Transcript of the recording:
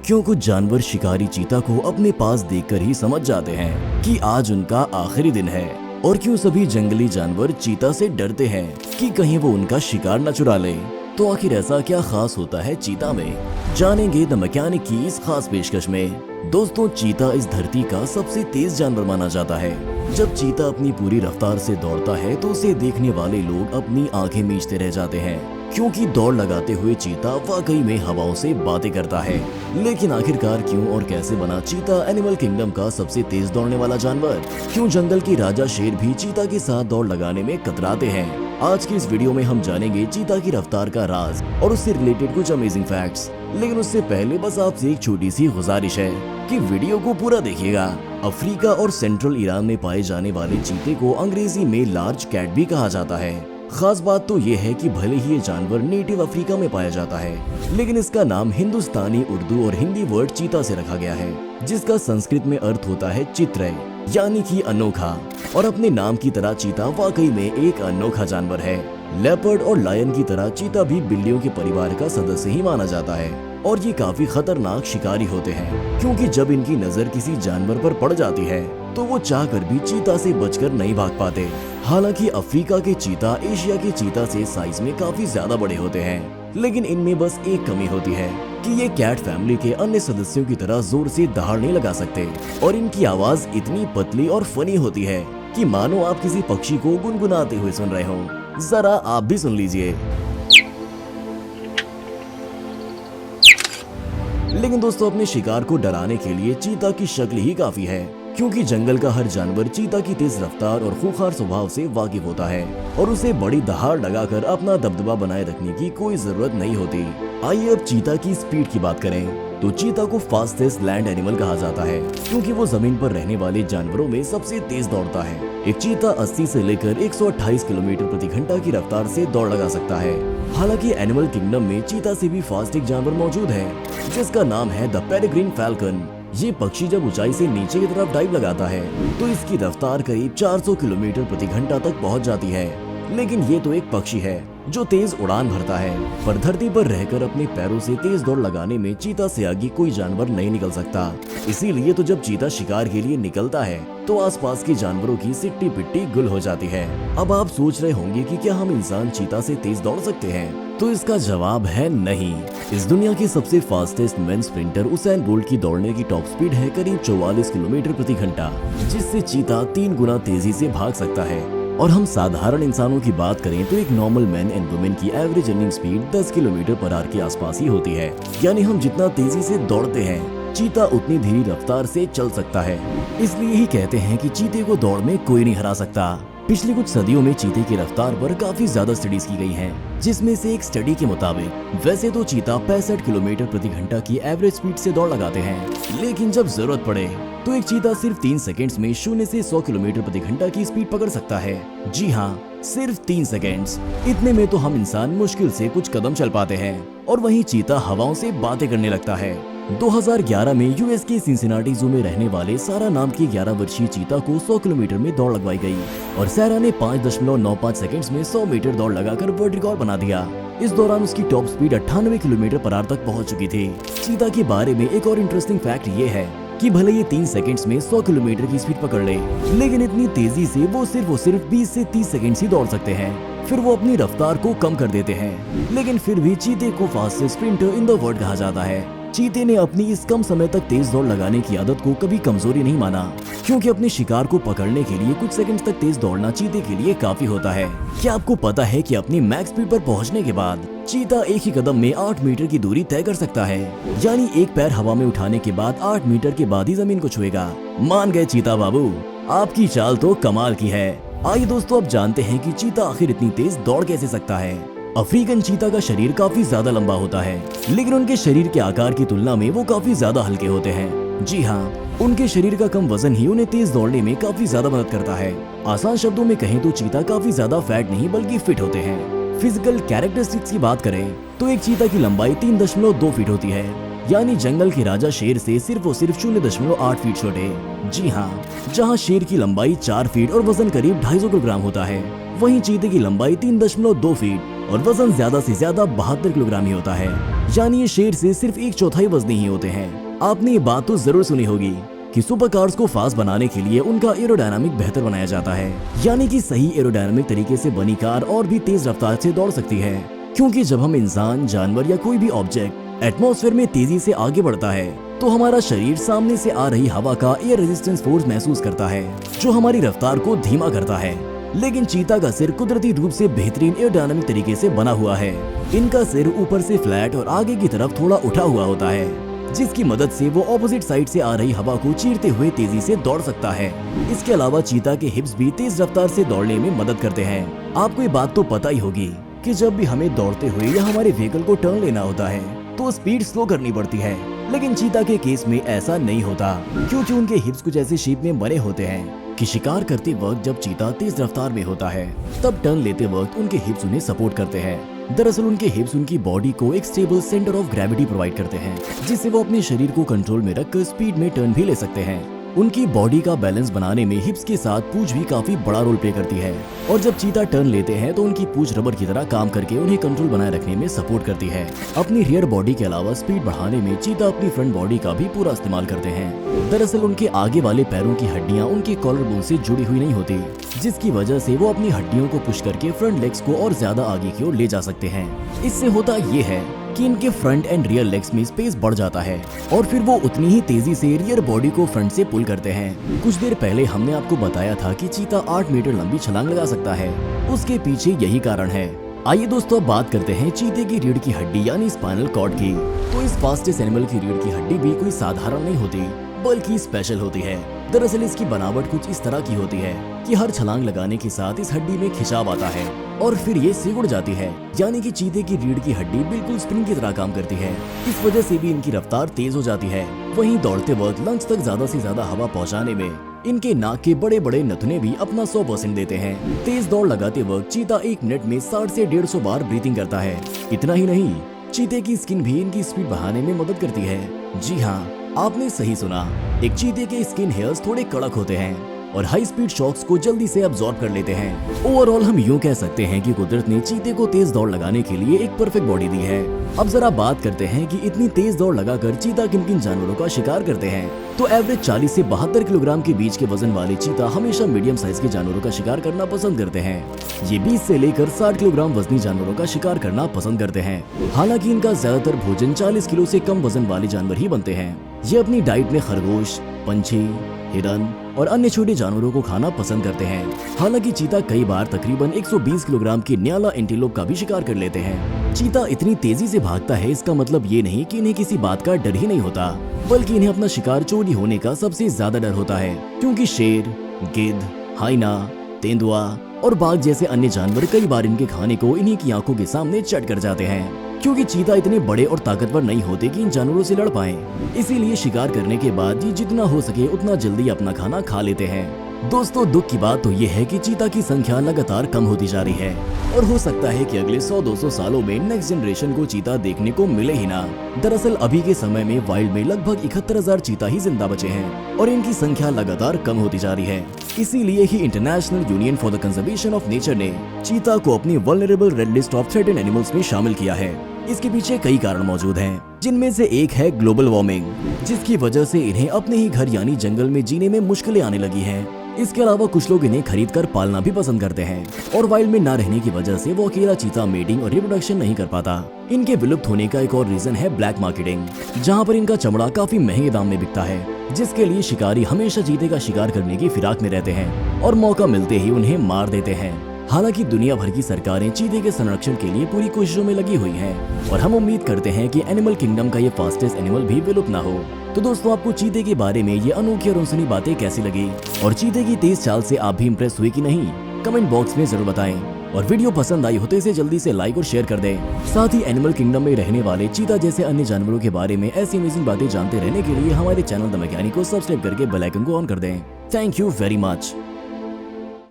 क्यों कुछ जानवर शिकारी चीता को अपने पास देखकर ही समझ जाते हैं कि आज उनका आखिरी दिन है, और क्यों सभी जंगली जानवर चीता से डरते हैं कि कहीं वो उनका शिकार न चुरा ले। तो आखिर ऐसा क्या खास होता है चीता में, जानेंगे द मैकेनिक की इस खास पेशकश में। दोस्तों, चीता इस धरती का सबसे तेज जानवर माना जाता है। जब चीता अपनी पूरी रफ्तार से दौड़ता है तो उसे देखने वाले लोग अपनी आंखें मीचते रह जाते हैं, क्योंकि दौड़ लगाते हुए चीता वाकई में हवाओं से बातें करता है। लेकिन आखिरकार क्यों और कैसे बना चीता एनिमल किंगडम का सबसे तेज दौड़ने वाला जानवर? क्यों जंगल के राजा शेर भी चीता के साथ दौड़ लगाने में कतराते हैं? आज की इस वीडियो में हम जानेंगे चीता की रफ्तार का राज और उससे रिलेटेड कुछ अमेजिंग फैक्ट्स। लेकिन उससे पहले बस आपसे एक छोटी सी गुजारिश है कि वीडियो को पूरा देखिएगा। अफ्रीका और सेंट्रल ईरान में पाए जाने वाले चीते को अंग्रेजी में लार्ज कैट भी कहा जाता है। खास बात तो ये है कि भले ही ये जानवर नेटिव अफ्रीका में पाया जाता है, लेकिन इसका नाम हिंदुस्तानी, उर्दू और हिंदी वर्ड चीता से रखा गया है, जिसका संस्कृत में अर्थ होता है चित्रय, यानी कि अनोखा। और अपने नाम की तरह चीता वाकई में एक अनोखा जानवर है। लेपर्ड और लायन की तरह चीता भी बिल्लियों के परिवार का सदस्य ही माना जाता है, और ये काफी खतरनाक शिकारी होते हैं, क्योंकि जब इनकी नजर किसी जानवर पर पड़ जाती है तो वो चाहकर भी चीता से बचकर नहीं भाग पाते। हालांकि अफ्रीका के चीता एशिया के चीता से साइज में काफी ज्यादा बड़े होते हैं, लेकिन इनमें बस एक कमी होती है कि ये कैट फैमिली के अन्य सदस्यों की तरह जोर से दहाड़ नहीं लगा सकते, और इनकी आवाज इतनी पतली और फनी होती है कि मानो आप किसी पक्षी को गुनगुनाते हुए सुन रहे हो। जरा आप भी सुन लीजिए। लेकिन दोस्तों, अपने शिकार को डराने के लिए चीता की शक्ल ही काफी है, क्योंकि जंगल का हर जानवर चीता की तेज रफ्तार और खूंखार स्वभाव से वाकिफ होता है, और उसे बड़ी दहाड़ लगाकर अपना दबदबा बनाए रखने की कोई जरूरत नहीं होती। आइए अब चीता की स्पीड की बात करें तो चीता को फास्टेस्ट लैंड एनिमल कहा जाता है, क्योंकि वो जमीन पर रहने वाले जानवरों में सबसे तेज दौड़ता है। एक चीता 80 से लेकर 128 किलोमीटर प्रति घंटा की रफ्तार से दौड़ लगा सकता है। हालांकि एनिमल किंगडम में चीता से भी फास्ट एक जानवर मौजूद है, जिसका नाम है द पेरेग्रीन फैल्कन। ये पक्षी जब ऊंचाई से नीचे की तरफ डाइव लगाता है तो इसकी रफ्तार करीब 400 किलोमीटर प्रति घंटा तक पहुंच जाती है। लेकिन ये तो एक पक्षी है जो तेज उड़ान भरता है, पर धरती पर रहकर अपने पैरों से तेज दौड़ लगाने में चीता से आगे कोई जानवर नहीं निकल सकता। इसीलिए तो जब चीता शिकार के लिए निकलता है तो आसपास के जानवरों की सिट्टी पिट्टी गुल हो जाती है। अब आप सोच रहे होंगे कि क्या हम इंसान चीता से तेज दौड़ सकते हैं? तो इसका जवाब है नहीं। इस दुनिया के सबसे fastest main sprinter Usain bolt की दौड़ने की टॉप स्पीड है करीब 44 किलोमीटर प्रति घंटा, जिससे चीता 3 गुना तेजी से भाग सकता है। और हम साधारण इंसानों की बात करें तो एक नॉर्मल मैन एंड वुमेन की average running speed 10 kilometre per hour के आसपास ही होती है। यानी हम जितना तेजी से दौड़ते हैं, चीता उतनी धीमी रफ्तार से चल सकता है। इसलिए ही कहते हैं कि चीते को दौड़ में कोई नहीं हरा सकता। पिछले कुछ सदियों में चीते की रफ्तार पर काफी ज्यादा स्टडीज की गई हैं, जिसमें से एक स्टडी के मुताबिक वैसे तो चीता 65 किलोमीटर प्रति घंटा की एवरेज स्पीड से दौड़ लगाते हैं, लेकिन जब जरूरत पड़े तो एक चीता सिर्फ 3 सेकंड्स में 0 से 100 किलोमीटर प्रति घंटा की स्पीड पकड़ सकता है। जी हाँ, सिर्फ 3 सेकंड्स। इतने में तो हम इंसान मुश्किल से कुछ कदम चल पाते हैं, और वहीं चीता हवाओं से बातें करने लगता है। 2011 में यूएस के सिंसिनाटी जू में रहने वाले सारा नाम की 11 वर्षीय चीता को 100 किलोमीटर में दौड़ लगवाई गई, और सारा ने 5.95 सेकंड्स में 100 मीटर दौड़ लगाकर वर्ल्ड रिकॉर्ड बना दिया। इस दौरान उसकी top speed 98 kilometre per hour तक पहुंच चुकी थी। चीता के बारे में एक और इंटरेस्टिंग फैक्ट ये है कि भले ये 3 सेकंड्स में 100 किलोमीटर की स्पीड पकड़ ले, लेकिन इतनी तेजी से वो सिर्फ 20 से 30 सेकंड्स ही दौड़ सकते हैं। फिर वो अपनी रफ्तार को कम कर देते हैं। लेकिन फिर भी चीते को fastest sprinter in the world कहा जाता है। चीते ने अपनी इस कम समय तक तेज दौड़ लगाने की आदत को कभी कमजोरी नहीं माना, क्योंकि अपने शिकार को पकड़ने के लिए कुछ सेकंड्स तक तेज दौड़ना चीते के लिए काफी होता है। क्या आपको पता है कि अपनी मैक्स स्पीड पर पहुंचने के बाद चीता एक ही कदम में 8 मीटर की दूरी तय कर सकता है? यानी एक पैर हवा में उठाने के बाद 8 मीटर के बाद ही जमीन को छुएगा। मान गए चीता बाबू, आपकी चाल तो कमाल की है। आइए दोस्तों, अब जानते हैं कि चीता आखिर इतनी तेज दौड़ कैसे सकता है। अफ्रीकन चीता का शरीर काफी ज्यादा लंबा होता है, लेकिन उनके शरीर के आकार की तुलना में वो काफी ज्यादा हल्के होते हैं। जी हाँ, उनके शरीर का कम वजन ही उन्हें तेज दौड़ने में काफी ज्यादा मदद करता है। आसान शब्दों में कहें तो चीता काफी ज्यादा फैट नहीं बल्कि फिट होते हैं। फिजिकल कैरेक्टरिस्टिक्स की बात करें तो एक चीता की लंबाई 3.2 फीट होती है, यानी जंगल के राजा शेर से सिर्फ 0.8 फीट छोटे। जी हाँ, जहाँ शेर की लंबाई 4 फीट और वजन करीब 250 किलोग्राम होता है, वहीं चीते की लंबाई 3.2 फीट और वजन ज्यादा से ज्यादा 72 किलोग्राम ही होता है, यानी ये शेर से सिर्फ 1/4 वजनी ही होते हैं। आपने ये बात तो जरूर सुनी होगी कि सुपर कार्स को फास्ट बनाने के लिए उनका एरोडायनामिक बेहतर बनाया जाता है, यानी कि सही एरोडायनामिक तरीके से बनी कार और भी तेज रफ्तार से दौड़ सकती है। क्योंकि जब हम इंसान, जानवर या कोई भी ऑब्जेक्ट एटमॉस्फेयर में तेजी से आगे बढ़ता है तो हमारा शरीर सामने से आ रही हवा का एयर रेजिस्टेंस फोर्स महसूस करता है, जो हमारी रफ्तार को धीमा करता है। लेकिन चीता का सिर कुदरती रूप से बेहतरीन एरोडायनामिक तरीके से बना हुआ है। इनका सिर ऊपर से फ्लैट और आगे की तरफ थोड़ा उठा हुआ होता है, जिसकी मदद से वो ऑपोजिट साइड से आ रही हवा को चीरते हुए तेजी से दौड़ सकता है। इसके अलावा चीता के हिप्स भी तेज रफ्तार से दौड़ने में मदद करते हैं। आपको ये बात तो पता ही होगी कि जब भी हमें दौड़ते हुए या हमारे व्हीकल को टर्न लेना होता है तो स्पीड स्लो करनी पड़ती है, लेकिन चीता के केस में ऐसा नहीं होता, क्योंकि उनके हिप्स कुछ ऐसे शेप में बने होते हैं कि शिकार करते वक्त जब चीता तेज रफ्तार में होता है तब टर्न लेते वक्त उनके हिप्स उन्हें सपोर्ट करते हैं। दरअसल उनके हिप्स उनकी बॉडी को एक stable centre of gravity provide करते हैं, जिससे वो अपने शरीर को कंट्रोल में रखकर स्पीड में टर्न भी ले सकते हैं। उनकी बॉडी का बैलेंस बनाने में हिप्स के साथ पूंछ भी काफी बड़ा रोल प्ले करती है, और जब चीता टर्न लेते हैं तो उनकी पूंछ रबर की तरह काम करके उन्हें कंट्रोल बनाए रखने में सपोर्ट करती है। अपनी रियर बॉडी के अलावा स्पीड बढ़ाने में चीता अपनी फ्रंट बॉडी का भी पूरा इस्तेमाल करते हैं। दरअसल उनके आगे वाले पैरों की हड्डियां उनके कॉलर बोन से जुड़ी हुई नहीं होती, जिसकी वजह से वो अपनी हड्डियों को पुश करके फ्रंट लेग्स को और ज्यादा आगे की ओर ले जा सकते हैं। इससे होता ये है कि इनके फ्रंट एंड रियर लेग्स में स्पेस बढ़ जाता है और फिर वो उतनी ही तेजी से रियर बॉडी को फ्रंट से पुल करते हैं। कुछ देर पहले हमने आपको बताया था कि चीता 8 मीटर लंबी छलांग लगा सकता है, उसके पीछे यही कारण है। आइए दोस्तों, अब बात करते हैं चीते की रीढ़ की हड्डी यानी स्पाइनल कॉर्ड की। तो इस फास्टेस्ट एनिमल की रीढ़ की हड्डी भी कोई साधारण नहीं होती, बल्कि स्पेशल होती है। दरअसल इसकी बनावट कुछ इस तरह की होती है कि हर छलांग लगाने के साथ इस हड्डी में खिंचाव आता है और फिर ये सिकुड़ जाती है, यानी कि चीते की रीढ़ की हड्डी बिल्कुल स्प्रिंग की तरह काम करती है। इस वजह से भी इनकी रफ्तार तेज हो जाती है। वहीं दौड़ते वक्त लंग्स तक ज्यादा से ज्यादा हवा पहुंचाने में इनके नाक के बड़े बड़े नथुने भी अपना 100% देते हैं। तेज दौड़ लगाते वक्त चीता 1 मिनट में 60 से 150 बार ब्रीथिंग करता है। इतना ही नहीं, चीते की स्किन भी इनकी स्पीड बढ़ाने में मदद करती है। जी हाँ, आपने सही सुना, एक चीते के स्किन हेयर्स थोड़े कड़क होते हैं और हाई स्पीड शॉक्स को जल्दी से अब्सॉर्ब कर लेते हैं। ओवरऑल हम यूं कह सकते हैं कि कुदरत ने चीते को तेज दौड़ लगाने के लिए एक परफेक्ट बॉडी दी है। अब जरा बात करते हैं कि इतनी तेज दौड़ लगाकर चीता किन किन जानवरों का शिकार करते हैं। तो एवरेज 40 से 72 किलोग्राम के बीच के वजन वाले चीता हमेशा मीडियम साइज के जानवरों का शिकार करना पसंद करते हैं। ये 20 से लेकर 60 किलोग्राम वजनी जानवरों का शिकार करना पसंद करते हैं। हालांकि इनका ज्यादातर भोजन 40 किलो से कम वजन वाले जानवर ही बनते हैं। ये अपनी डाइट में खरगोश, पंछी, हिरन और अन्य छोटे जानवरों को खाना पसंद करते हैं। हालांकि चीता कई बार तकरीबन 120 किलोग्राम की न्याला एंटीलोप का भी शिकार कर लेते हैं। चीता इतनी तेजी से भागता है, इसका मतलब ये नहीं कि इन्हें किसी बात का डर ही नहीं होता, बल्कि इन्हें अपना शिकार चोरी होने का सबसे ज्यादा डर होता है। क्योंकि शेर, गिद्ध, हाइना, तेंदुआ और बाघ जैसे अन्य जानवर कई बार इनके खाने को इन्हीं की आंखों के सामने चट कर जाते हैं। क्योंकि चीता इतने बड़े और ताकतवर नहीं होते कि इन जानवरों से लड़ पाएं। इसीलिए शिकार करने के बाद ये जितना हो सके उतना जल्दी अपना खाना खा लेते हैं। दोस्तों, दुख की बात तो ये है कि चीता की संख्या लगातार कम होती जा रही है और हो सकता है कि अगले 100-200 सालों में नेक्स्ट जनरेशन को चीता देखने को मिले ही ना। दरअसल अभी के समय में वाइल्ड में लगभग 71,000 चीता ही जिंदा बचे हैं और इनकी संख्या लगातार कम होती जा रही है। इसीलिए ही International Union for the Conservation of Nature ने चीता को अपनी vulnerable red list of threatened animals में शामिल किया है। इसके पीछे कई कारण मौजूद हैं, जिनमें से एक है ग्लोबल वार्मिंग, जिसकी वजह से इन्हें अपने ही घर यानी जंगल में जीने में मुश्किलें आने लगी हैं। इसके अलावा कुछ लोग इन्हें खरीद कर पालना भी पसंद करते हैं और वाइल्ड में ना रहने की वजह से वो अकेला चीता मेटिंग और रिप्रोडक्शन नहीं कर पाता। इनके विलुप्त होने का एक और रीजन है ब्लैक मार्केटिंग, जहाँ पर इनका चमड़ा काफी महंगे दाम में बिकता है, जिसके लिए शिकारी हमेशा चीते का शिकार करने की फिराक में रहते हैं और मौका मिलते ही उन्हें मार देते हैं। हालांकि दुनिया भर की सरकारें चीते के संरक्षण के लिए पूरी कोशिशों में लगी हुई हैं और हम उम्मीद करते हैं कि एनिमल किंगडम का ये फास्टेस्ट एनिमल भी विलुप्त ना हो। तो दोस्तों, आपको चीते के बारे में ये अनोखी और अनसुनी बातें कैसी लगी और चीते की तेज चाल से आप भी इम्प्रेस हुए कि नहीं, कमेंट बॉक्स में जरूर बताएं। और वीडियो पसंद आई हो तो इसे जल्दी से लाइक और शेयर कर दें। साथ ही एनिमल किंगडम में रहने वाले चीता जैसे अन्य जानवरों के बारे में ऐसी अमेजिंग बातें जानते रहने के लिए हमारे चैनल द मैकेनिक को सब्सक्राइब करके बेल आइकन को ऑन कर दें। Thank you very much.